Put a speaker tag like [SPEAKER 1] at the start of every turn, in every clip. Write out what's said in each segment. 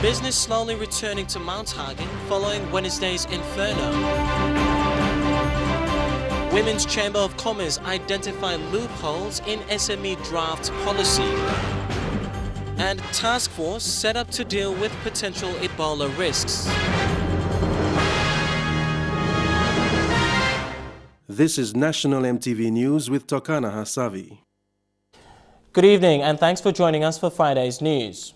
[SPEAKER 1] Business slowly returning to Mount Hagen following Wednesday's inferno. Women's Chamber of Commerce identify loopholes in SME draft policy. And task force set up to deal with potential Ebola risks.
[SPEAKER 2] This is National EMTV News with Tokana Hasavi.
[SPEAKER 1] Good evening and thanks for joining us for Friday's news.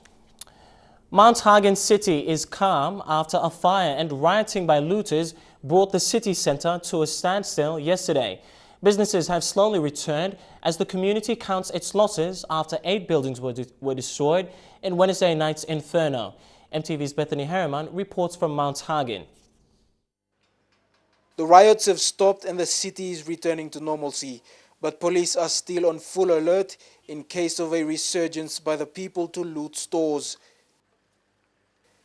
[SPEAKER 1] Mount Hagen City is calm after a fire and rioting by looters brought the city centre to a standstill yesterday. Businesses have slowly returned as the community counts its losses after 8 buildings were destroyed in Wednesday night's inferno. MTV's Bethany Harriman reports from Mount Hagen.
[SPEAKER 3] The riots have stopped and the city is returning to normalcy, but police are still on full alert in case of a resurgence by the people to loot stores.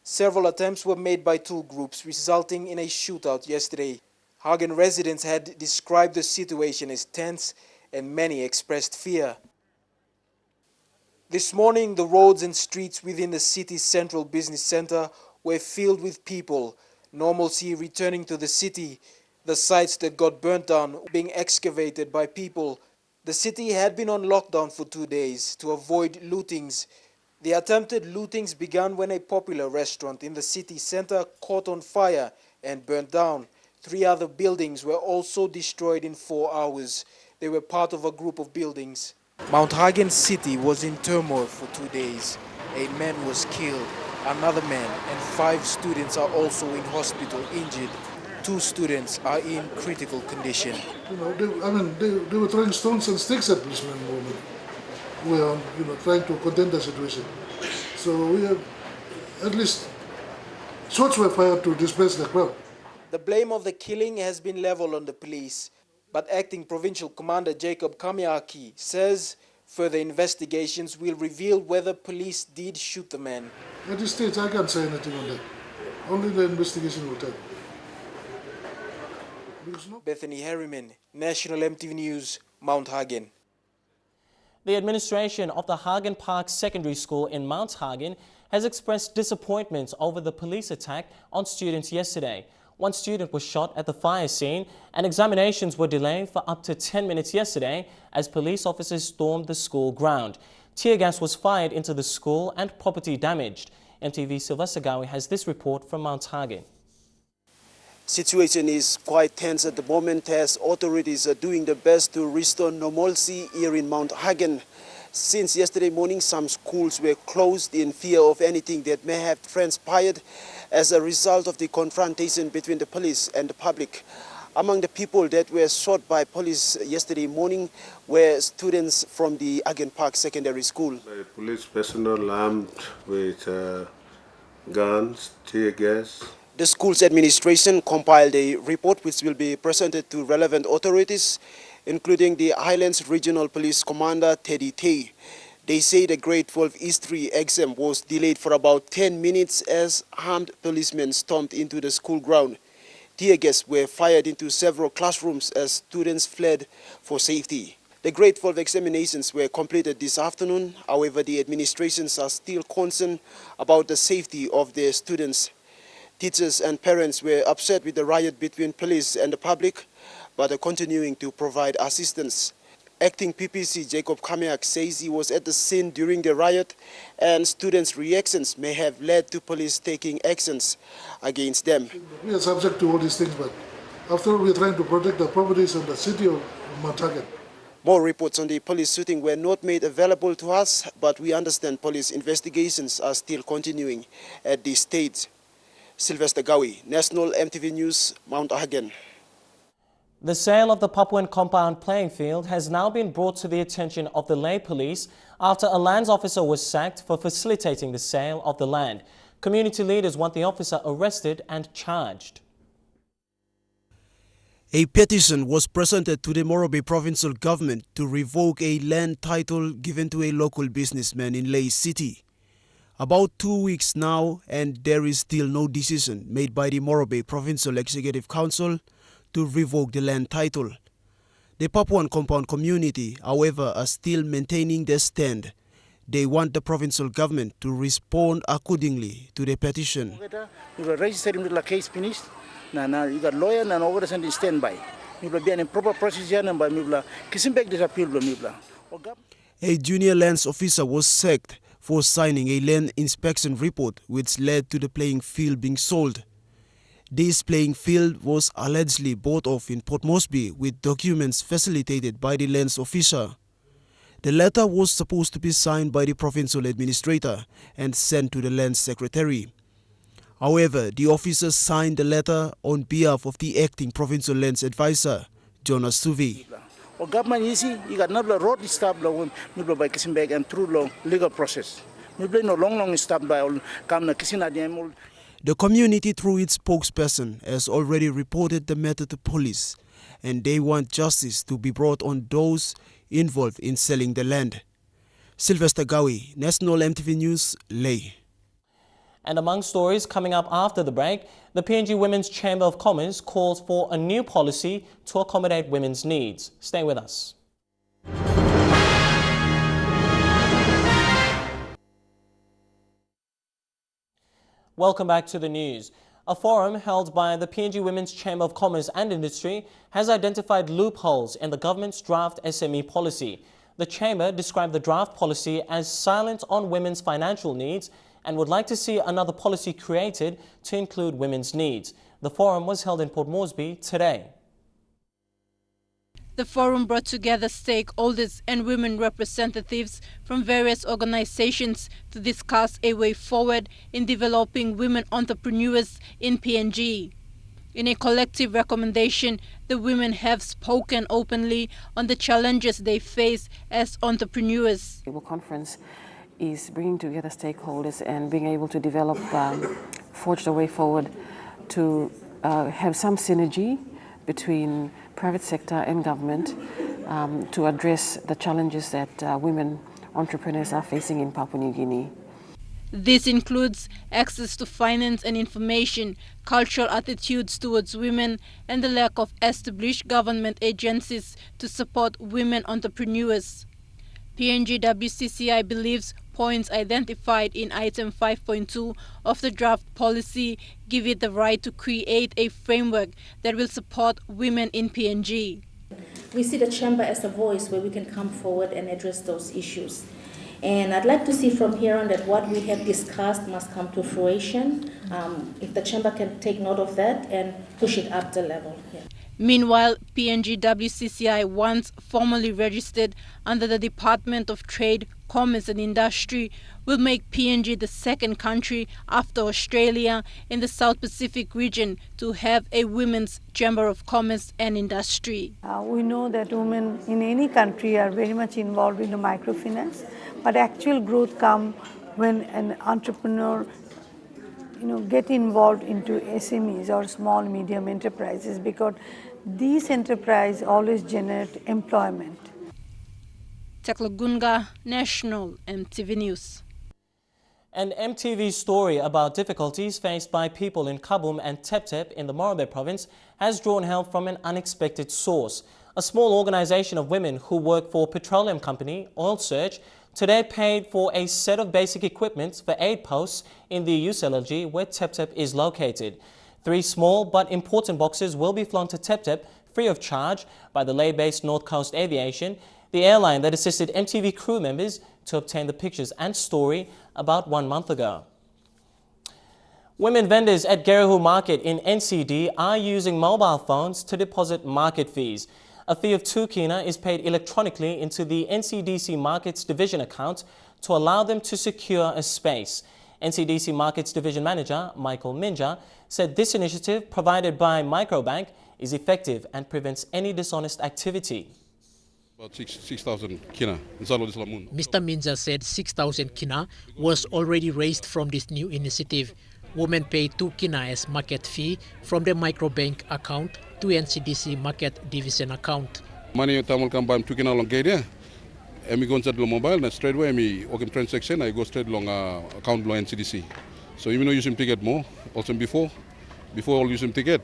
[SPEAKER 3] Several attempts were made by 2 groups, resulting in a shootout yesterday. Hagen residents had described the situation as tense and many expressed fear. This morning, the roads and streets within the city's central business center were filled with people, normalcy returning to the city, the sites that got burnt down being excavated by people. The city had been on lockdown for 2 days to avoid lootings. The attempted lootings began when a popular restaurant in the city center caught on fire and burnt down. 3 other buildings were also destroyed in 4 hours. They were part of a group of buildings. Mount Hagen City was in turmoil for 2 days. A man was killed, another man and 5 students are also in hospital injured. 2 students are in critical condition.
[SPEAKER 4] They were throwing stones and sticks at policemen and women. We are, trying to contain the situation. So we have, at least, shots were fired to disperse the crowd.
[SPEAKER 3] The blame of the killing has been leveled on the police, but Acting Provincial Commander Jacob Kamiaki says further investigations will reveal whether police did shoot the man.
[SPEAKER 4] At this stage, I can't say anything on that. Only the investigation will tell.
[SPEAKER 3] Bethany Harriman, National EMTV News, Mount Hagen.
[SPEAKER 1] The administration of the Hagen Park Secondary School in Mount Hagen has expressed disappointment over the police attack on students yesterday. 1 student was shot at the fire scene and examinations were delayed for up to 10 minutes yesterday as police officers stormed the school ground. Tear gas was fired into the school and property damaged. MTV's Sylvester Gawi has this report from Mount Hagen.
[SPEAKER 5] Situation is quite tense at the moment as authorities are doing their best to restore normalcy here in Mount Hagen. Since yesterday morning, some schools were closed in fear of anything that may have transpired as a result of the confrontation between the police and the public. Among the people that were shot by police yesterday morning were students from the Hagen Park Secondary School.
[SPEAKER 6] The police personnel armed with guns, tear gas.
[SPEAKER 5] The school's administration compiled a report which will be presented to relevant authorities, including the Highlands Regional Police Commander Teddy Tay. They say the grade 12 history exam was delayed for about 10 minutes as armed policemen stormed into the school ground. Tear gas were fired into several classrooms as students fled for safety. The grade 12 examinations were completed this afternoon. However, the administrations are still concerned about the safety of their students. Teachers and parents were upset with the riot between police and the public, but are continuing to provide assistance. Acting PPC Jacob Kamiak says he was at the scene during the riot and students' reactions may have led to police taking actions against them.
[SPEAKER 4] We are subject to all these things, but after all, we are trying to protect the properties of the city of Mount Hagen.
[SPEAKER 5] More reports on the police shooting were not made available to us, but we understand police investigations are still continuing at this stage. Sylvester Gawi, National EMTV News, Mount Hagen.
[SPEAKER 1] The sale of the Papuan compound playing field has now been brought to the attention of the Lay Police after a lands officer was sacked for facilitating the sale of the land. Community leaders want the officer arrested and charged.
[SPEAKER 5] A petition was presented to the Morobe provincial government to revoke a land title given to a local businessman in Lay City. About 2 weeks now, and there is still no decision made by the Morobe Provincial Executive Council to revoke the land title. The Papuan compound community, however, are still maintaining their stand. They want the provincial government to respond accordingly to the petition.
[SPEAKER 7] We will register the case finished. Now you got lawyer and over the standby. We will be in proper procedure and by Mibla. Kissing back this appeal, Mibla.
[SPEAKER 5] A junior lands officer was sacked for signing a land inspection report which led to the playing field being sold. This playing field was allegedly bought off in Port Moresby with documents facilitated by the lands officer. The letter was supposed to be signed by the provincial administrator and sent to the land secretary. However, the officer signed the letter on behalf of the acting provincial lands advisor, Jonas Suvi.
[SPEAKER 7] Or government easy, you got no road stop by kissing back and through long legal process. We no long stop by all come kissing at the
[SPEAKER 5] The community, through its spokesperson, has already reported the matter to police, and they want justice to be brought on those involved in selling the land. Sylvester Gawi, National EMTV News, Leh.
[SPEAKER 1] And among stories coming up after the break, the PNG Women's Chamber of Commerce calls for a new policy to accommodate women's needs. Stay with us. Welcome back to the news. A forum held by the PNG Women's Chamber of Commerce and Industry has identified loopholes in the government's draft SME policy. The Chamber described the draft policy as silent on women's financial needs and would like to see another policy created to include women's needs. The forum was held in Port Moresby today.
[SPEAKER 8] The forum brought together stakeholders and women representatives from various organizations to discuss a way forward in developing women entrepreneurs in PNG. In a collective recommendation, the women have spoken openly on the challenges they face as entrepreneurs.
[SPEAKER 9] The conference is bringing together stakeholders and being able to develop, forge the way forward to have some synergy between private sector and government to address the challenges that women entrepreneurs are facing in Papua New Guinea.
[SPEAKER 8] This includes access to finance and information, cultural attitudes towards women, and the lack of established government agencies to support women entrepreneurs. PNG WCCI believes points identified in item 5.2 of the draft policy give it the right to create a framework that will support women in PNG.
[SPEAKER 10] We see the chamber as a voice where we can come forward and address those issues. And I'd like to see from here on that what we have discussed must come to fruition. If the chamber can take note of that and push it up the level. Yeah.
[SPEAKER 8] Meanwhile, PNG WCCI, once formally registered under the Department of Trade, Commerce and Industry, will make PNG the second country after Australia in the South Pacific region to have a Women's Chamber of Commerce and Industry.
[SPEAKER 11] We know that women in any country are very much involved in the microfinance, but actual growth comes when an entrepreneur get involved into SMEs or small medium enterprises, because these enterprises always generate employment.
[SPEAKER 8] Teklagunga, National EMTV News.
[SPEAKER 1] An EMTV story about difficulties faced by people in Kabum and Tep-Tep in the Morobe province has drawn help from an unexpected source. A small organization of women who work for petroleum company Oil Search today paid for a set of basic equipment for aid posts in the USLG where Tep-Tep is located. 3 small but important boxes will be flown to Tep-Tep free of charge by the Lae-based North Coast Aviation, the airline that assisted EMTV crew members to obtain the pictures and story about 1 month ago. Women vendors at Gerihu Market in NCD are using mobile phones to deposit market fees. A fee of 2 kina is paid electronically into the NCDC Markets Division account to allow them to secure a space. NCDC Markets Division Manager Michael Minja said this initiative provided by Microbank is effective and prevents any dishonest activity.
[SPEAKER 12] About 6,000 kina.
[SPEAKER 13] Mr. Minja said 6,000 kina was already raised from this new initiative. Women pay 2 kina as market fee from the Microbank account to NCDC Market Division account.
[SPEAKER 12] Money tamal kan bam 2 kina long kaya. I go inside the mobile and straight away I open transaction. I go straight long account long NCDC. So even though use ticket more, also before all use ticket,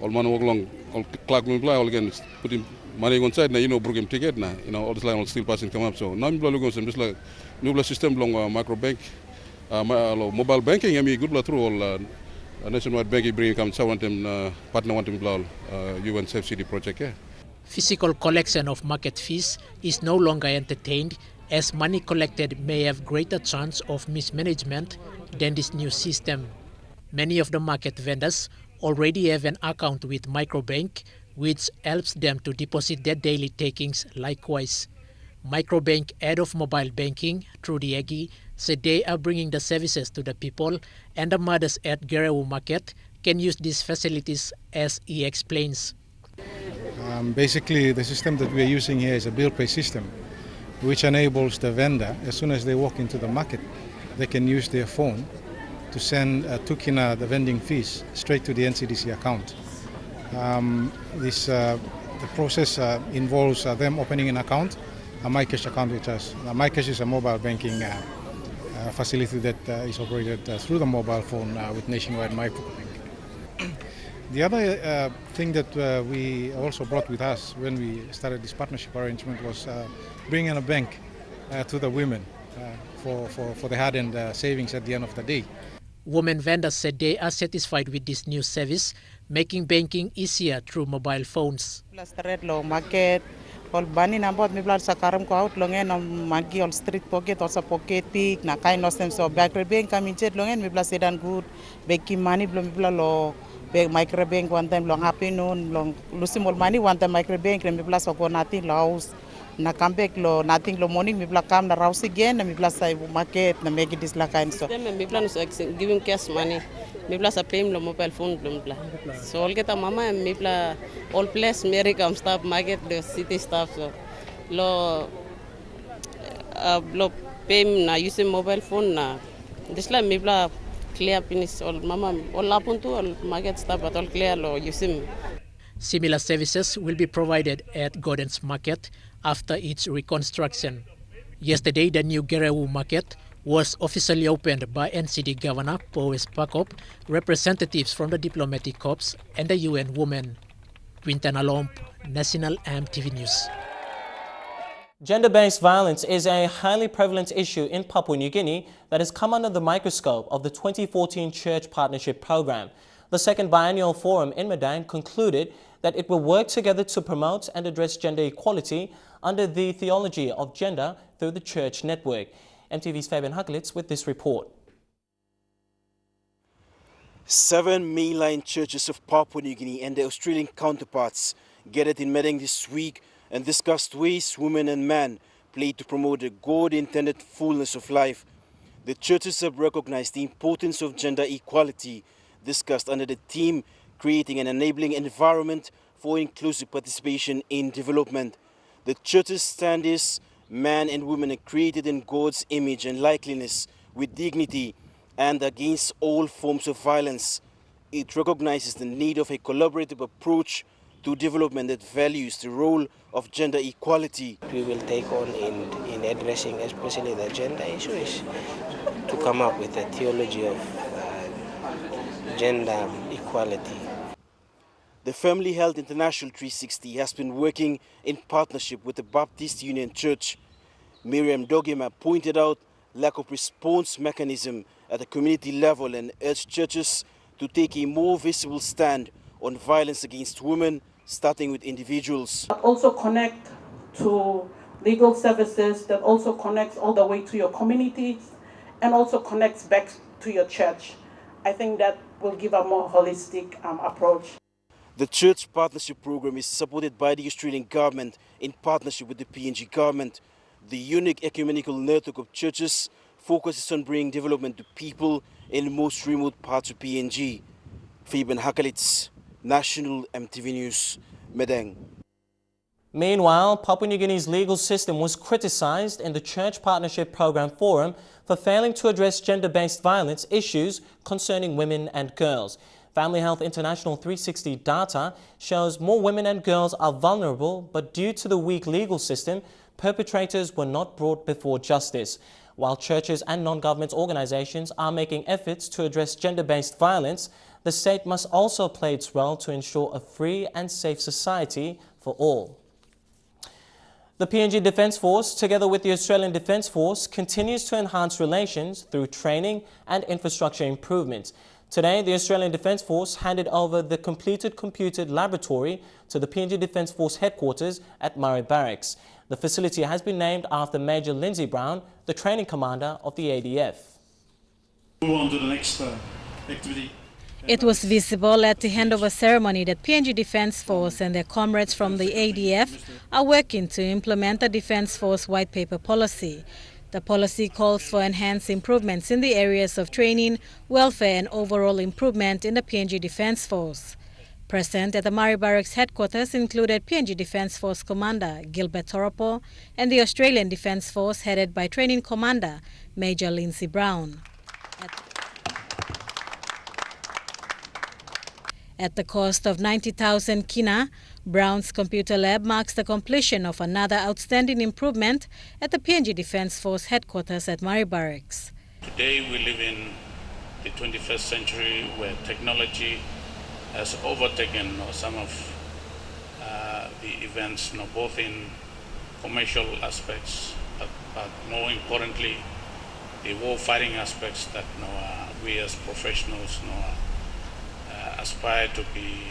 [SPEAKER 12] all man walk long, all clock reply, all again put in money on side na program ticket na all this line still passing come up. So now we look on just like new system long micro bank, mobile banking. I mean good through all nationwide banking bring come someone them partner want to blah UN Safe City project. Yeah.
[SPEAKER 13] Physical collection of market fees is no longer entertained, as money collected may have greater chance of mismanagement than this new system. Many of the market vendors already have an account with Microbank, which helps them to deposit their daily takings likewise. Microbank, head of mobile banking through the Egi, said they are bringing the services to the people, and the mothers at Gerewu Market can use these facilities, as he explains.
[SPEAKER 14] Basically, the system that we are using here is a bill pay system, which enables the vendor, as soon as they walk into the market, they can use their phone to send tukina, the vending fees, straight to the NCDC account. The process involves them opening an account, a MyCash account with us. MyCash is a mobile banking facility that is operated through the mobile phone with Nationwide Microbank. The other thing that we also brought with us when we started this partnership arrangement was bringing a bank to the women for the hard-earned savings at the end of the day.
[SPEAKER 13] Women vendors said they are satisfied with this new service, making banking easier through mobile phones.
[SPEAKER 15] Market, all bani na bot mi blood sakaram ko out longen on magi all street pocket also pocket pick na kind of them so back bank coming jet longen mi blood sedan good beki money blow mi blood lo micro bank one time long happy noon long losing all money one time micro bank mi blood so go nothing house na come back lo nothing lo morning mi blood come na house again na mi blood say market na make this la kind so
[SPEAKER 16] them mi blood so giving cash money mi blood sa pay lo mobile phone blum bla so all get mama mi blood all place America staff market the city staff so lo pay na using mobile phone na this la mi blood clear finish all mama all lapun to all market staff but all clear lo using.
[SPEAKER 13] Similar services will be provided at Gordon's Market after its reconstruction. Yesterday, the new Gerewu Market was officially opened by NCD Governor Powes Pakop, representatives from the diplomatic corps, and the UN Women. Quintan Alomp, National EMTV News.
[SPEAKER 1] Gender-based violence is a highly prevalent issue in Papua New Guinea that has come under the microscope of the 2014 Church Partnership Program. The second biennial forum in Madang concluded that it will work together to promote and address gender equality under the theology of gender through the church network. MTV's Fabian Haglitz with this report.
[SPEAKER 5] 7 mainline churches of Papua New Guinea and their Australian counterparts gathered in Madang this week and discussed ways women and men play to promote the God-intended fullness of life. The churches have recognized the importance of gender equality, discussed under the theme creating an enabling environment for inclusive participation in development. The church's stand is man and women are created in God's image and likeness with dignity and against all forms of violence. It recognizes the need of a collaborative approach to development that values the role of gender equality.
[SPEAKER 17] We will take on in addressing especially the gender issues to come up with a theology of gender equality.
[SPEAKER 5] The Family Health International 360 has been working in partnership with the Baptist Union Church. Miriam Dogema pointed out lack of response mechanism at the community level and urged churches to take a more visible stand on violence against women, starting with individuals.
[SPEAKER 18] Also connect to legal services, that also connects all the way to your communities and also connects back to your church. I think that will give a more holistic approach.
[SPEAKER 5] The Church Partnership Program is supported by the Australian government in partnership with the PNG government. The unique ecumenical network of churches focuses on bringing development to people in the most remote parts of PNG. Fabian Hakalitz, National EMTV News, Madang.
[SPEAKER 1] Meanwhile, Papua New Guinea's legal system was criticized in the Church Partnership Program Forum for failing to address gender-based violence issues concerning women and girls. Family Health International 360 data shows more women and girls are vulnerable, but due to the weak legal system, perpetrators were not brought before justice. While churches and non-government organizations are making efforts to address gender-based violence, the state must also play its role to ensure a free and safe society for all. The PNG Defence Force, together with the Australian Defence Force, continues to enhance relations through training and infrastructure improvements. Today, the Australian Defence Force handed over the completed computer laboratory to the PNG Defence Force headquarters at Murray Barracks. The facility has been named after Major Lindsay Brown, the training commander of the ADF.
[SPEAKER 19] Move on to the next activity.
[SPEAKER 8] It was visible at the handover ceremony that PNG Defence Force and their comrades from the ADF are working to implement the Defence Force White Paper policy. The policy calls for enhanced improvements in the areas of training, welfare and overall improvement in the PNG Defence Force. Present at the Murray Barracks headquarters included PNG Defence Force Commander Gilbert Toropo and the Australian Defence Force headed by Training Commander Major Lindsay Brown. At the cost of 90,000 kina, Brown's computer lab marks the completion of another outstanding improvement at the PNG Defence Force headquarters at Murray Barracks.
[SPEAKER 19] Today we live in the 21st century where technology has overtaken some of the events, both in commercial aspects, but more importantly, the war fighting aspects that we as professionals aspire to be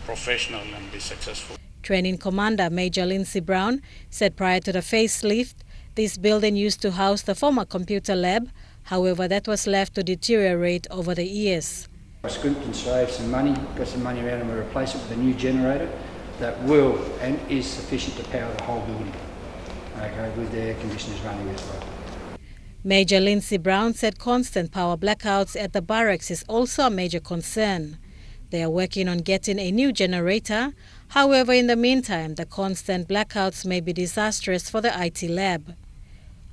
[SPEAKER 19] professional and be successful.
[SPEAKER 8] Training Commander Major Lindsay Brown said prior to the facelift, this building used to house the former computer lab. However, that was left to deteriorate over the years.
[SPEAKER 20] I scrimped and saved some money, got some money around and we replaced it with a new generator that will and is sufficient to power the whole building, okay, with the air conditioners running as well.
[SPEAKER 8] Major Lindsay Brown said constant power blackouts at the barracks is also a major concern. They are working on getting a new generator. However, in the meantime, the constant blackouts may be disastrous for the IT lab.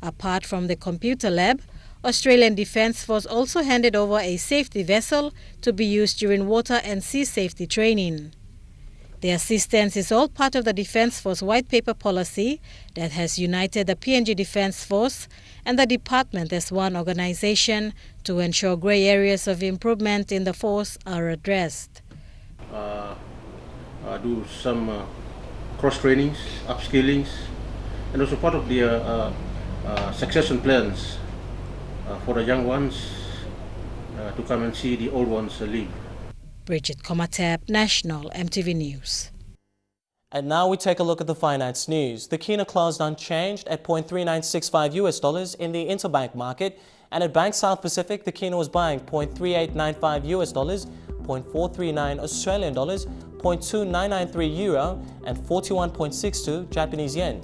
[SPEAKER 8] Apart from the computer lab, Australian Defence Force also handed over a safety vessel to be used during water and sea safety training. The assistance is all part of the Defence Force White Paper policy that has united the PNG Defence Force and the department as one organisation to ensure grey areas of improvement in the force are addressed.
[SPEAKER 21] Do some cross-trainings, upskillings, and also part of the succession plans for the young ones to come and see the old ones leave.
[SPEAKER 8] Bridget Komatap, National EMTV News.
[SPEAKER 1] And now we take a look at the finance news. The kina closed unchanged at $0.3965 in the interbank market, and at Bank South Pacific, the kina was buying $0.3895 $0.439 Australian dollars, €0.2993 euro, and 41.62 Japanese yen.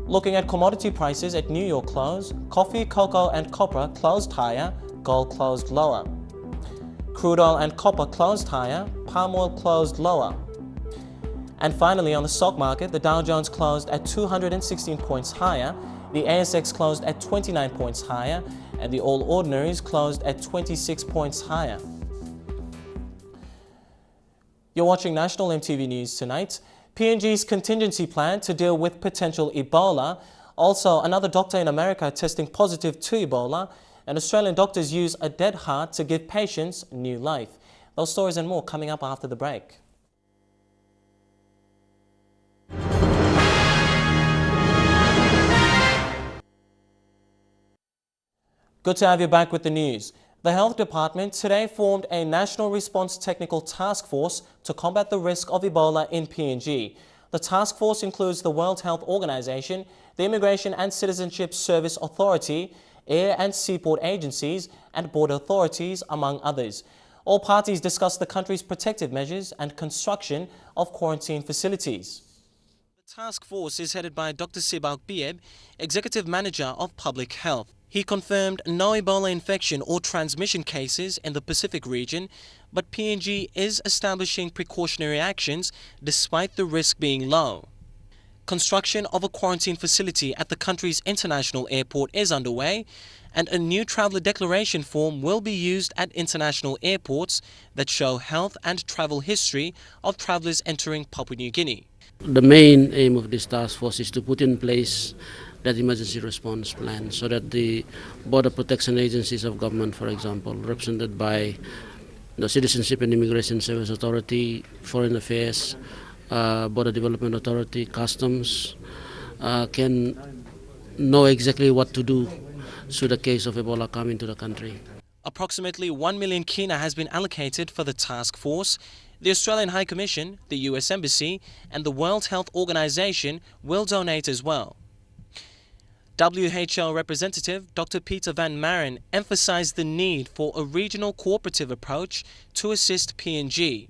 [SPEAKER 1] Looking at commodity prices at New York close, coffee, cocoa, and copper closed higher, gold closed lower. Crude oil and copper closed higher, palm oil closed lower. And finally, on the stock market, the Dow Jones closed at 216 points higher, the ASX closed at 29 points higher, and the All Ordinaries closed at 26 points higher. You're watching National EMTV News tonight. PNG's contingency plan to deal with potential Ebola. Also, another doctor in America testing positive to Ebola. And Australian doctors use a dead heart to give patients new life. Those stories and more coming up after the break. Good to have you back with the news. The Health Department today formed a National Response Technical Task Force to combat the risk of Ebola in PNG. The task force includes the World Health Organization, the Immigration and Citizenship Service Authority, air and seaport agencies, and border authorities, among others. All parties discussed the country's protective measures and construction of quarantine facilities. The task force is headed by Dr. Sibauk Bieb, Executive Manager of Public Health. He confirmed no Ebola infection or transmission cases in the Pacific region, but PNG is establishing precautionary actions despite the risk being low. Construction of a quarantine facility at the country's international airport is underway, and a new traveller declaration form will be used at international airports that show health and travel history of travellers entering Papua New Guinea.
[SPEAKER 22] The main aim of this task force is to put in place that emergency response plan so that the border protection agencies of government, for example, represented by the Citizenship and Immigration Service Authority, Foreign Affairs, Border Development Authority, Customs, can know exactly what to do should a case of Ebola come into the country.
[SPEAKER 1] Approximately 1 million kina has been allocated for the task force. The Australian High Commission, the US Embassy and the World Health Organization will donate as well. WHO representative Dr. Peter Van Maren emphasized the need for a regional cooperative approach to assist PNG.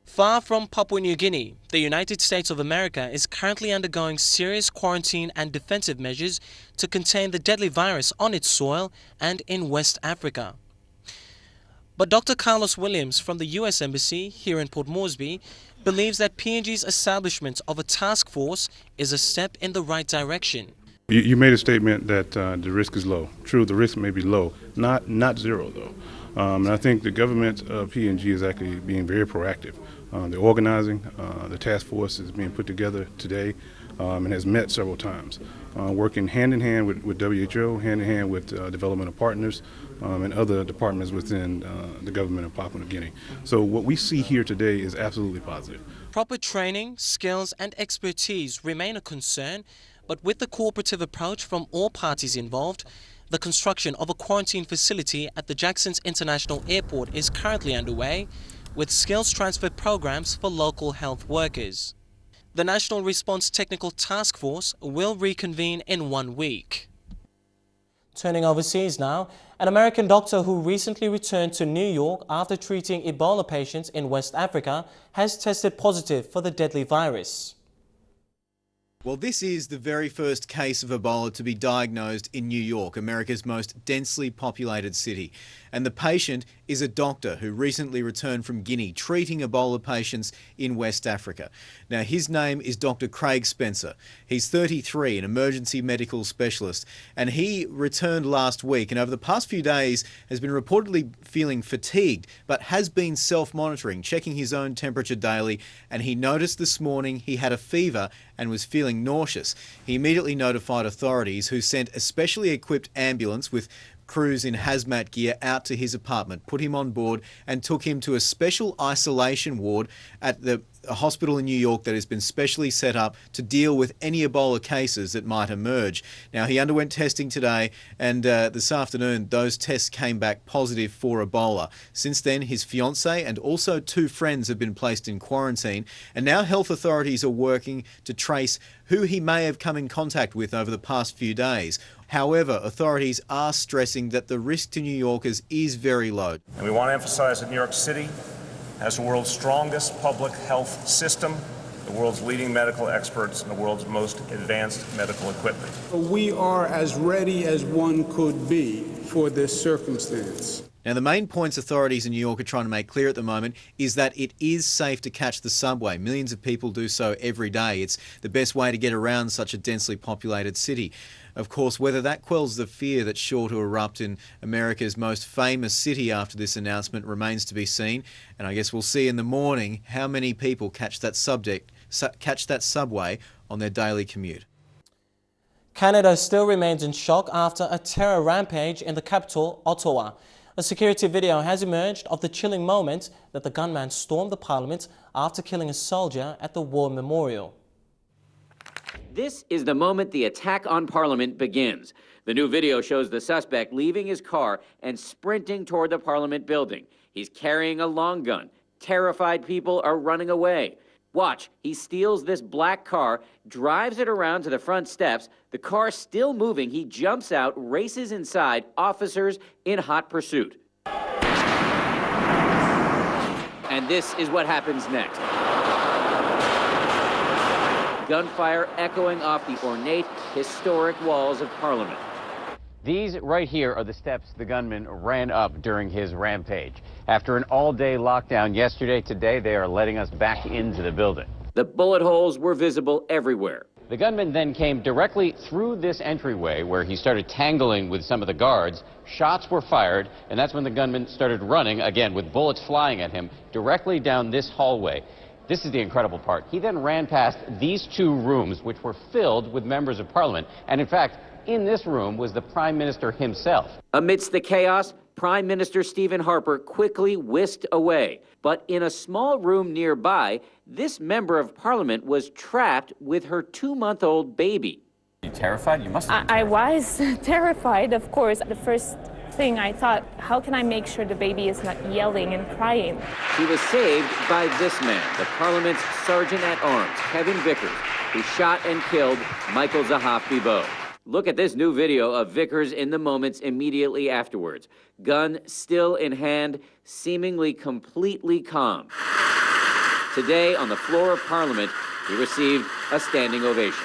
[SPEAKER 1] Far from Papua New Guinea, the United States of America is currently undergoing serious quarantine and defensive measures to contain the deadly virus on its soil and in West Africa. But Dr. Carlos Williams from the US Embassy here in Port Moresby believes that PNG's establishment of a task force is a step in the right direction.
[SPEAKER 2] You made a statement that the risk is low. True, the risk may be low, not zero though. And I think the government of PNG is actually being very proactive. They're organizing. The task force is being put together today and has met several times, working hand in hand with WHO, hand in hand with developmental partners and other departments within the government of Papua New Guinea. So what we see here today is absolutely positive.
[SPEAKER 1] Proper training, skills and expertise remain a concern, but with the cooperative approach from all parties involved, the construction of a quarantine facility at the Jackson's International Airport is currently underway, with skills transfer programs for local health workers. The National Response Technical Task Force will reconvene in 1 week. Turning overseas now, an American doctor who recently returned to New York after treating Ebola patients in West Africa has tested positive for the deadly virus.
[SPEAKER 3] Well, this is the very first case of Ebola to be diagnosed in New York, America's most densely populated city. And the patient is a doctor who recently returned from Guinea treating Ebola patients in West Africa. Now, his name is Dr. Craig Spencer. He's 33, an emergency medical specialist, and he returned last week and over the past few days has been reportedly feeling fatigued, but has been self-monitoring, checking his own temperature daily, and he noticed this morning he had a fever and was feeling nauseous. He immediately notified authorities, who sent a specially equipped ambulance with crews in hazmat gear out to his apartment, put him on board and took him to a special isolation ward at the hospital in New York that has been specially set up to deal with any Ebola cases that might emerge. Now, he underwent testing today and this afternoon those tests came back positive for Ebola. Since then, his fiancée and also 2 friends have been placed in quarantine, and now health authorities are working to trace who he may have come in contact with over the past few days. However, authorities are stressing that the risk to New Yorkers is very low.
[SPEAKER 23] And we want to emphasize that New York City has the world's strongest public health system, the world's leading medical experts, and the world's most advanced medical equipment.
[SPEAKER 24] We are as ready as one could be for this circumstance.
[SPEAKER 3] Now, the main points authorities in New York are trying to make clear at the moment is that it is safe to catch the subway. Millions of people do so every day. It's the best way to get around such a densely populated city. Of course, whether that quells the fear that's sure to erupt in America's most famous city after this announcement remains to be seen. And I guess we'll see in the morning how many people catch that subway on their daily commute.
[SPEAKER 1] Canada still remains in shock after a terror rampage in the capital, Ottawa. A security video has emerged of the chilling moment that the gunman stormed the parliament after killing a soldier at the War Memorial.
[SPEAKER 25] This is the moment the attack on Parliament begins. The new video shows the suspect leaving his car and sprinting toward the Parliament building. He's carrying a long gun. Terrified people are running away. Watch, he steals this black car, drives it around to the front steps. The car still moving, he jumps out, races inside, officers in hot pursuit. And this is what happens next. Gunfire echoing off the ornate, historic walls of Parliament.
[SPEAKER 26] These right here are the steps the gunman ran up during his rampage. After an all-day lockdown yesterday, today they are letting us back into the building.
[SPEAKER 25] The bullet holes were visible everywhere.
[SPEAKER 26] The gunman then came directly through this entryway where he started tangling with some of the guards. Shots were fired, and that's when the gunman started running, again with bullets flying at him, directly down this hallway. This is the incredible part. He then ran past these 2 rooms, which were filled with members of Parliament, and in fact, in this room was the Prime Minister himself.
[SPEAKER 25] Amidst the chaos, Prime Minister Stephen Harper quickly whisked away. But in a small room nearby, This member of parliament was trapped with her 2-month-old baby.
[SPEAKER 26] You terrified? You must have been
[SPEAKER 4] I was terrified, of course. The first thing I thought, how can I make sure the baby is not yelling and crying?
[SPEAKER 25] She was saved by this man, the parliament's Sergeant-at-Arms, Kevin Vickers, who shot and killed Michael Zahaf-Bibo. Look at this new video of Vickers in the moments immediately afterwards. Gun still in hand, seemingly completely calm. Today, on the floor of Parliament, he received a standing ovation.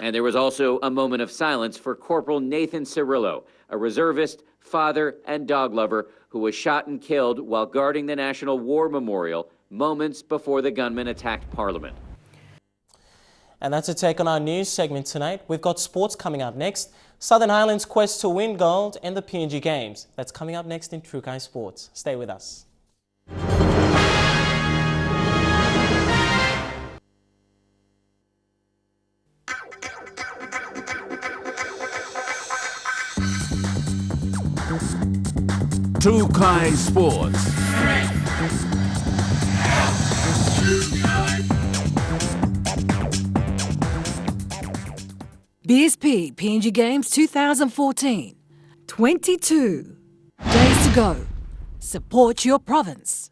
[SPEAKER 25] And there was also a moment of silence for Corporal Nathan Cirillo, a reservist, father, and dog lover who was shot and killed while guarding the National War Memorial moments before the gunman attacked Parliament.
[SPEAKER 1] And that's a take on our news segment tonight. We've got sports coming up next. Southern Highlands' quest to win gold in the PNG Games. That's coming up next in True Kai Sports. Stay with us.
[SPEAKER 6] True Kai Sports.
[SPEAKER 7] BSP PNG Games 2014. 22 days to go. Support your province.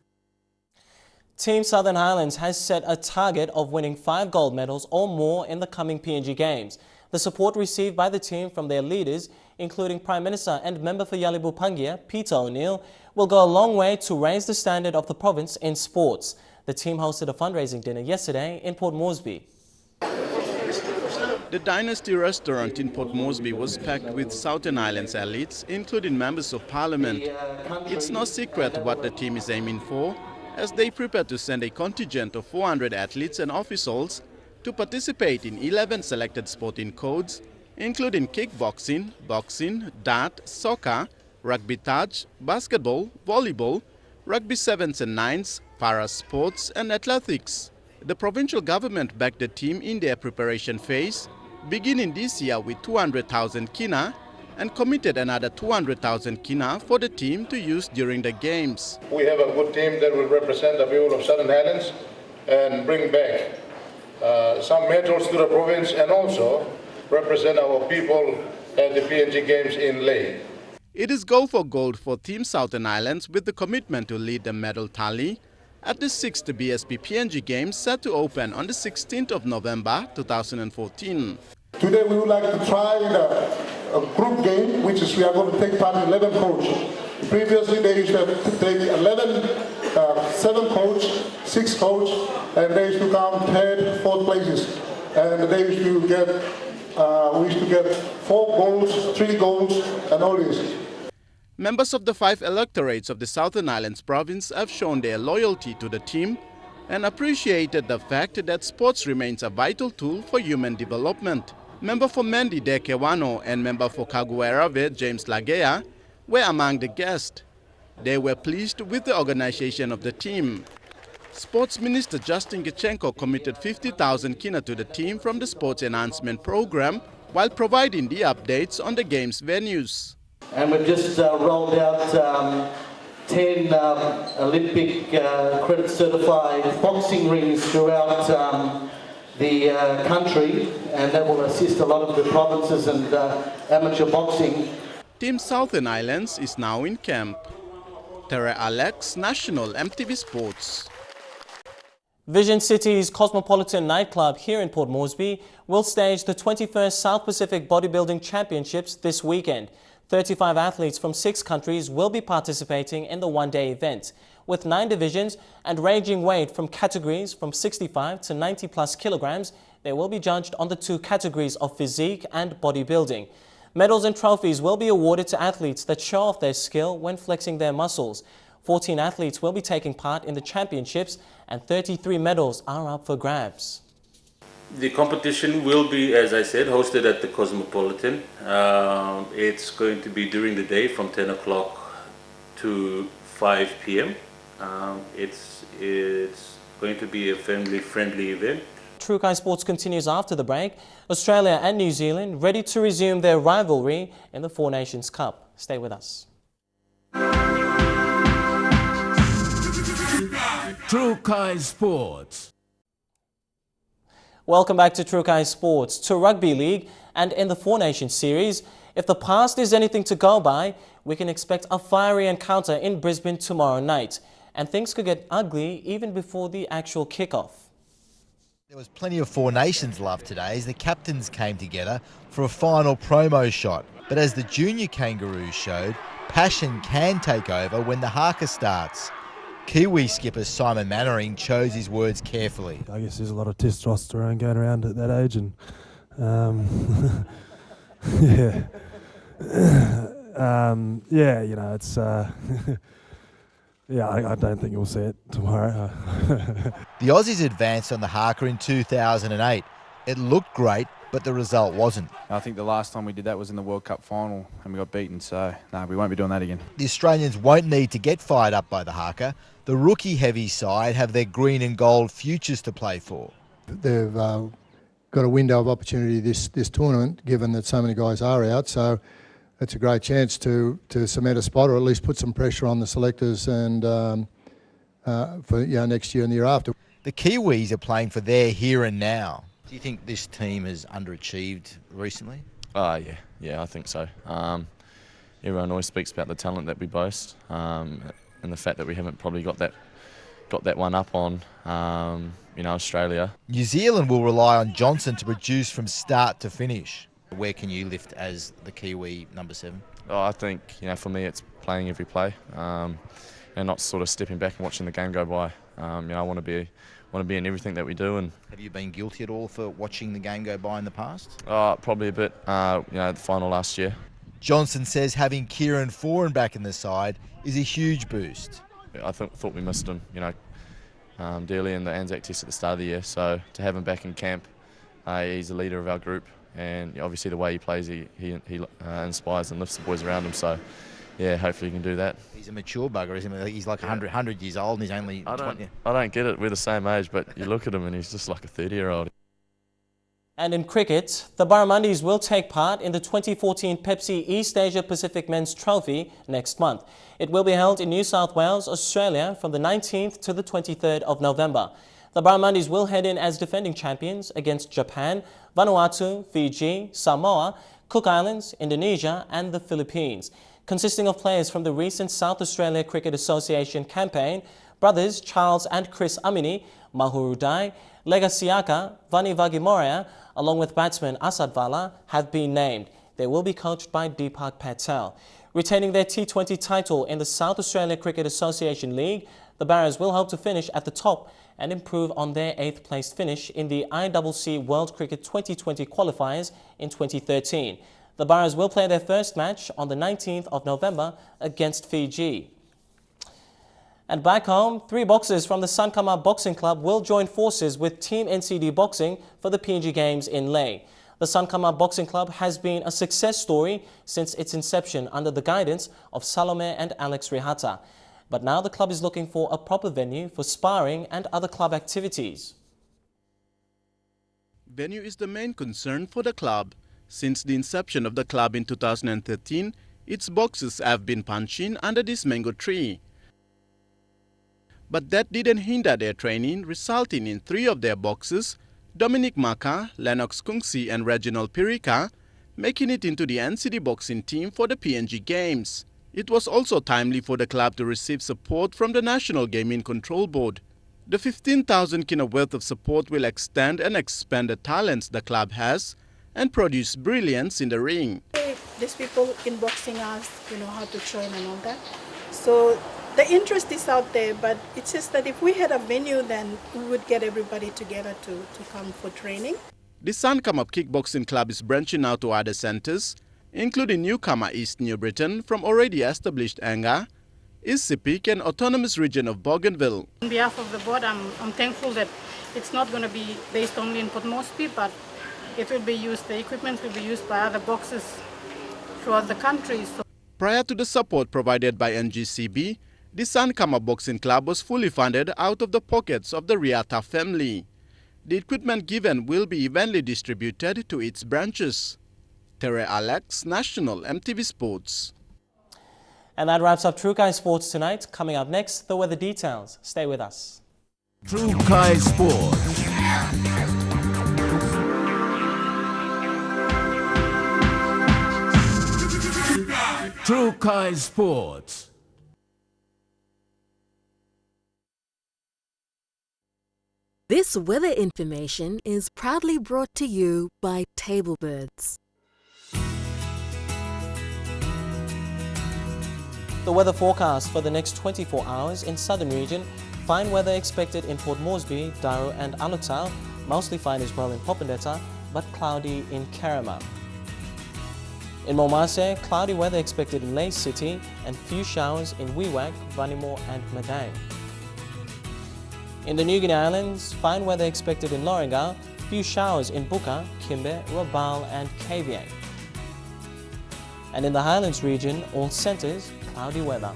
[SPEAKER 1] Team Southern Highlands has set a target of winning 5 gold medals or more in the coming PNG Games. The support received by the team from their leaders, including Prime Minister and member for Yalibu Pangia, Peter O'Neill, will go a long way to raise the standard of the province in sports. The team hosted a fundraising dinner yesterday in Port Moresby.
[SPEAKER 9] The Dynasty restaurant in Port Moresby was packed with Southern Islands elites, including members of parliament. It's no secret what the team is aiming for, as they prepare to send a contingent of 400 athletes and officials to participate in 11 selected sporting codes, including kickboxing, boxing, dart, soccer, rugby touch, basketball, volleyball, rugby sevens and nines, para sports and athletics. The provincial government backed the team in their preparation phase, beginning this year with 200,000 kina and committed another 200,000 kina for the team to use during the games.
[SPEAKER 10] We have a good team that will represent the people of Southern Highlands and bring back some medals to the province and also represent our people at the PNG Games in Leh.
[SPEAKER 9] It is goal for gold for Team Southern Islands with the commitment to lead the medal tally at the 6th BSP PNG Games set to open on the 16th of November 2014.
[SPEAKER 11] Today we would like to try a group game, which is we are going to take part in 11 coaches. Previously they used to take 7 coach, 6 coach, and they used to come 3rd, 4th places. And they used to get, we used to get 4 goals, 3 goals, and all this.
[SPEAKER 9] Members of the 5 electorates of the Southern Islands province have shown their loyalty to the team and appreciated the fact that sports remains a vital tool for human development. Member for Mendi Dekewano and member for Kaguerave, James Lagea, were among the guests. They were pleased with the organization of the team. Sports Minister Justin Gichenko committed 50,000 kina to the team from the Sports Enhancement Program while providing the updates on the games venues.
[SPEAKER 27] And we've just rolled out 10 Olympic credit certified boxing rings throughout the country, and that will assist a lot of the provinces and amateur boxing.
[SPEAKER 9] Team Southern Islands is now in camp. Tere Alex, National EMTV Sports.
[SPEAKER 1] Vision City's Cosmopolitan nightclub here in Port Moresby will stage the 21st South Pacific Bodybuilding Championships this weekend. 35 athletes from 6 countries will be participating in the one-day event, with 9 divisions and ranging weight from categories from 65 to 90 plus kilograms. They will be judged on the 2 categories of physique and bodybuilding. Medals and trophies will be awarded to athletes that show off their skill when flexing their muscles. 14 athletes will be taking part in the championships and 33 medals are up for grabs.
[SPEAKER 28] The competition will be, as I said, hosted at the Cosmopolitan. It's going to be during the day from 10 o'clock to 5 p.m. It's going to be a family-friendly event.
[SPEAKER 1] True Kai Sports continues after the break. Australia and New Zealand ready to resume their rivalry in the Four Nations Cup. Stay with us.
[SPEAKER 6] True Kai Sports.
[SPEAKER 1] Welcome back to True Kai Sports. To Rugby League and in the Four Nations series, if the past is anything to go by, we can expect a fiery encounter in Brisbane tomorrow night. And things could get ugly even before the actual kickoff.
[SPEAKER 5] There was plenty of Four Nations love today as the captains came together for a final promo shot. But as the junior Kangaroos showed, passion can take over when the haka starts. Kiwi skipper Simon Mannering chose his words carefully.
[SPEAKER 12] I guess there's a lot of testosterone going around at that age, and yeah, you know, it's yeah, I don't think you'll see it tomorrow.
[SPEAKER 5] The Aussies advanced on the haka in 2008. It looked great, but the result wasn't.
[SPEAKER 13] I think the last time we did that was in the World Cup final and we got beaten, so no, we won't be doing that again.
[SPEAKER 5] The Australians won't need to get fired up by the haka. The rookie heavy side have their green and gold futures to play for.
[SPEAKER 11] They've got a window of opportunity this tournament, given that so many guys are out, so it's a great chance to cement a spot or at least put some pressure on the selectors and for next year and the year after.
[SPEAKER 5] The Kiwis are playing for their here and now. Do you think this team has underachieved recently?
[SPEAKER 14] Yeah, I think so. Everyone always speaks about the talent that we boast, and the fact that we haven't probably got that one up on, Australia.
[SPEAKER 5] New Zealand will rely on Johnson to produce from start to finish. Where can you lift as the Kiwi number 7?
[SPEAKER 14] I think for me it's playing every play, and not sort of stepping back and watching the game go by. I want to be in everything that we do. And
[SPEAKER 5] have you been guilty at all for watching the game go by in the past?
[SPEAKER 14] Probably a bit. The final last year.
[SPEAKER 5] Johnson says having Kieran Foran back in the side is a huge boost.
[SPEAKER 14] I thought we missed him, dearly in the Anzac Test at the start of the year. So to have him back in camp, he's the leader of our group, and obviously the way he plays, he inspires and lifts the boys around him. So yeah, hopefully he can do that.
[SPEAKER 5] He's a mature bugger, isn't he? He's like 100 years old and he's only 20.
[SPEAKER 14] I don't get it. We're the same age, but you look at him and he's just like a 30-year-old.
[SPEAKER 1] And in cricket, the Barramundis will take part in the 2014 Pepsi East Asia Pacific Men's Trophy next month. It will be held in New South Wales, Australia from the 19th to the 23rd of November. The Barramundis will head in as defending champions against Japan, Vanuatu, Fiji, Samoa, Cook Islands, Indonesia and the Philippines. Consisting of players from the recent South Australia Cricket Association campaign, brothers Charles and Chris Amini, Mahurudai, Lega Siaka, Vani Vagimoria, along with batsman Asad Vala, have been named. They will be coached by Deepak Patel. Retaining their T20 title in the South Australia Cricket Association League, the Barras will hope to finish at the top and improve on their 8th place finish in the ICC World Cricket 2020 qualifiers in 2013. The Barras will play their first match on the 19th of November against Fiji. And back home, 3 boxers from the Sankama Boxing Club will join forces with Team NCD Boxing for the PNG Games in Leh. The Sankama Boxing Club has been a success story since its inception under the guidance of Salome and Alex Rihata. But now the club is looking for a proper venue for sparring and other club activities.
[SPEAKER 9] Venue is the main concern for the club. Since the inception of the club in 2013, its boxers have been punching under this mango tree. But that didn't hinder their training, resulting in 3 of their boxers, Dominic Maka, Lennox Kungsi and Reginald Pirika, making it into the NCD boxing team for the PNG Games. It was also timely for the club to receive support from the National Gaming Control Board. The 15,000 kina worth of support will extend and expand the talents the club has and produce brilliance in the ring.
[SPEAKER 15] These people in boxing us, how to train and all that. So the interest is out there, but it's just that if we had a venue, then we would get everybody together to come for training.
[SPEAKER 9] The Sankama Kickboxing Club is branching out to other centres, including newcomer East New Britain from already established Anga, East Sepik and Autonomous Region of Bougainville.
[SPEAKER 16] On behalf of the board, I'm thankful that it's not going to be based only in Port Moresby, but it will be used, the equipment will be used by other boxers throughout the country. So
[SPEAKER 9] prior to the support provided by NGCB, the Sankama Boxing Club was fully funded out of the pockets of the Riata family. The equipment given will be evenly distributed to its branches. Tere Alex, National EMTV Sports.
[SPEAKER 1] And that wraps up True Kai Sports tonight. Coming up next, the weather details. Stay with us.
[SPEAKER 6] True Kai Sports. True Kai Sports.
[SPEAKER 2] This weather information is proudly brought to you by Tablebirds.
[SPEAKER 1] The weather forecast for the next 24 hours in southern region. Fine weather expected in Port Moresby, Daru and Alutau. Mostly fine as well in Popondetta, but cloudy in Kerema. In Momase, cloudy weather expected in Lae City and few showers in Wewak, Vanimo and Madang. In the New Guinea Islands, fine weather expected in Lorengau, few showers in Buka, Kimbe, Rabaul and Kavieng. And in the Highlands region, all centres, cloudy weather.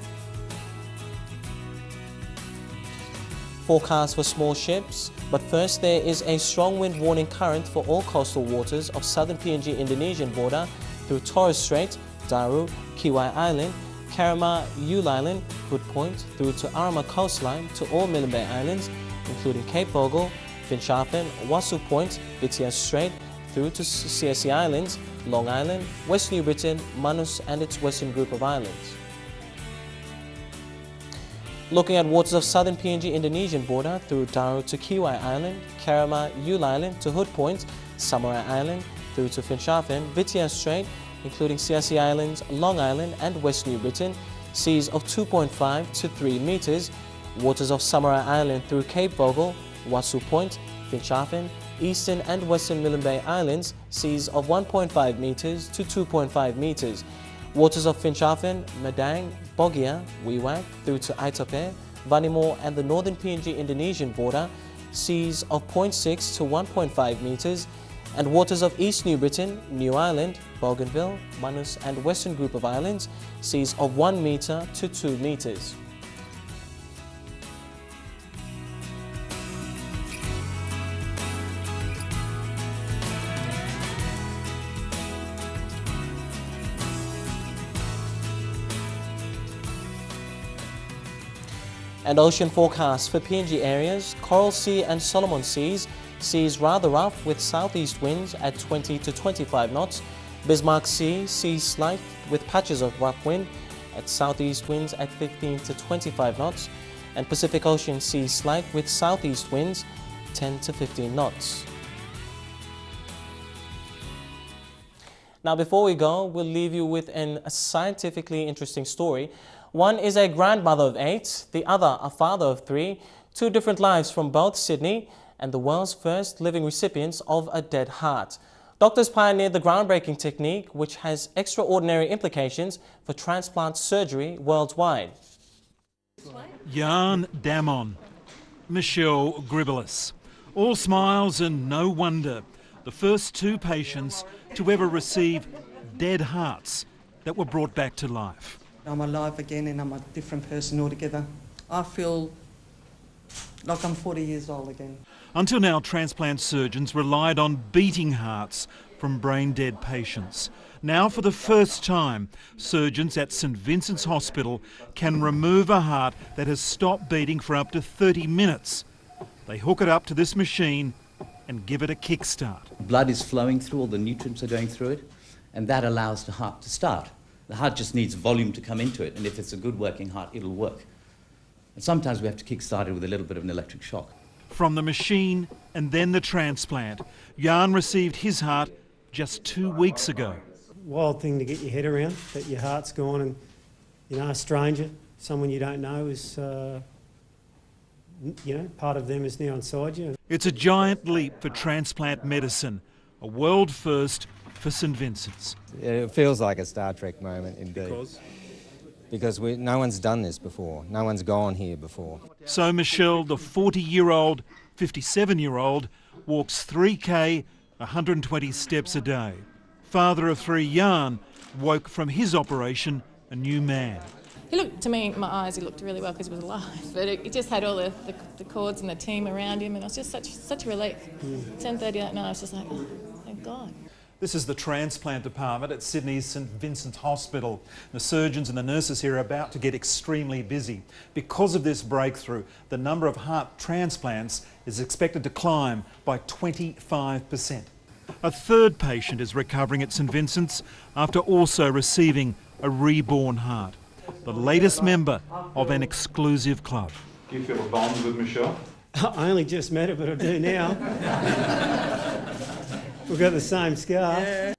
[SPEAKER 1] Forecast for small ships, but first there is a strong wind warning current for all coastal waters of southern PNG Indonesian border through Torres Strait, Daru, Kiwai Island, Kerema, Yule Island, Hood Point, through to Arama coastline to all Milne Bay Islands, including Cape Bogle, Finschhafen, Wasu Point, Vitiaz Strait, through to CSE Islands, Long Island, West New Britain, Manus and its western group of islands. Looking at waters of southern PNG Indonesian border through Daru to Kiwai Island, Kerema, Yule Island to Hood Point, Samurai Island, through to Finschhafen, Vitiaz Strait, including CSE Islands, Long Island and West New Britain, seas of 2.5 to 3 meters, waters of Samurai Island through Cape Bogle, Wasu Point, Finschhafen, eastern and western Milne Bay Islands, seas of 1.5 meters to 2.5 meters, waters of Finschhafen, Madang, Bogia, Wewak through to Aitape, Vanimo and the northern PNG Indonesian border, seas of 0.6 to 1.5 meters, and waters of East New Britain, New Ireland, Bougainville, Manus and western group of islands, seas of 1 meter to 2 meters. And ocean forecast for PNG areas, Coral Sea and Solomon Seas, seas rather rough with southeast winds at 20 to 25 knots. Bismarck Sea, seas slight with patches of rough wind at southeast winds at 15 to 25 knots. And Pacific Ocean seas slight with southeast winds 10 to 15 knots. Now before we go, we'll leave you with a scientifically interesting story. One is a grandmother of 8, the other a father of 3, 2 different lives from both Sydney and the world's first living recipients of a dead heart. Doctors pioneered the groundbreaking technique which has extraordinary implications for transplant surgery worldwide.
[SPEAKER 8] Jan Damon, Michelle Gribelis, all smiles and no wonder. The first 2 patients to ever receive dead hearts that were brought back to life.
[SPEAKER 17] I'm alive again and I'm a different person altogether. I feel like I'm 40 years old again.
[SPEAKER 8] Until now, transplant surgeons relied on beating hearts from brain-dead patients. Now, for the first time, surgeons at St Vincent's Hospital can remove a heart that has stopped beating for up to 30 minutes. They hook it up to this machine and give it a kickstart.
[SPEAKER 18] Blood is flowing through, all the nutrients are going through it, and that allows the heart to start. The heart just needs volume to come into it, and if it's a good working heart, it'll work. And sometimes we have to kickstart it with a little bit of an electric shock.
[SPEAKER 8] From the machine and then the transplant, Jan received his heart just 2 weeks ago.
[SPEAKER 19] Wild thing to get your head around, that your heart's gone and, you know, a stranger, someone you don't know is, you know, part of them is now inside you.
[SPEAKER 8] It's a giant leap for transplant medicine, a world first for St Vincent's.
[SPEAKER 20] It feels like a Star Trek moment indeed. Because no one's done this before. No one's gone here before.
[SPEAKER 8] So Michelle, the 40-year-old, 57-year-old, walks 3K, 120 steps a day. Father of 3, Jan, woke from his operation a new man.
[SPEAKER 21] He looked, to me, in my eyes, he looked really well because he was alive. But it just had all the cords and the team around him, and it was just such a relief. 10:30 that night, I was just like, oh, thank God.
[SPEAKER 8] This is the transplant department at Sydney's St Vincent's Hospital. The surgeons and the nurses here are about to get extremely busy. Because of this breakthrough, the number of heart transplants is expected to climb by 25%. A third patient is recovering at St Vincent's after also receiving a reborn heart. The latest member of an exclusive club.
[SPEAKER 3] Do you feel a bond with Michelle?
[SPEAKER 19] I only just met her, but I do now. We've got the same scar. Yeah.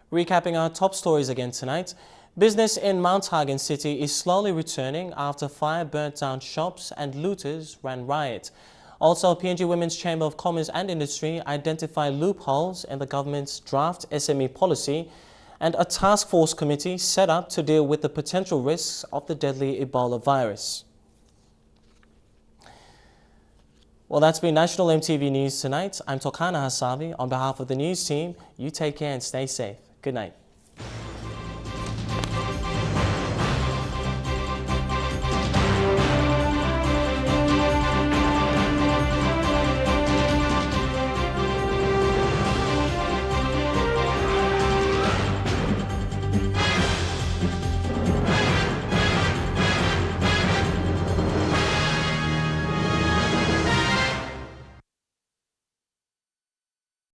[SPEAKER 1] Recapping our top stories again tonight. Business in Mount Hagen City is slowly returning after fire burnt down shops and looters ran riot. Also, PNG Women's Chamber of Commerce and Industry identified loopholes in the government's draft SME policy, and a task force committee set up to deal with the potential risks of the deadly Ebola virus. Well, that's been National EMTV News tonight. I'm Tokana Hasavi. On behalf of the news team, you take care and stay safe. Good night.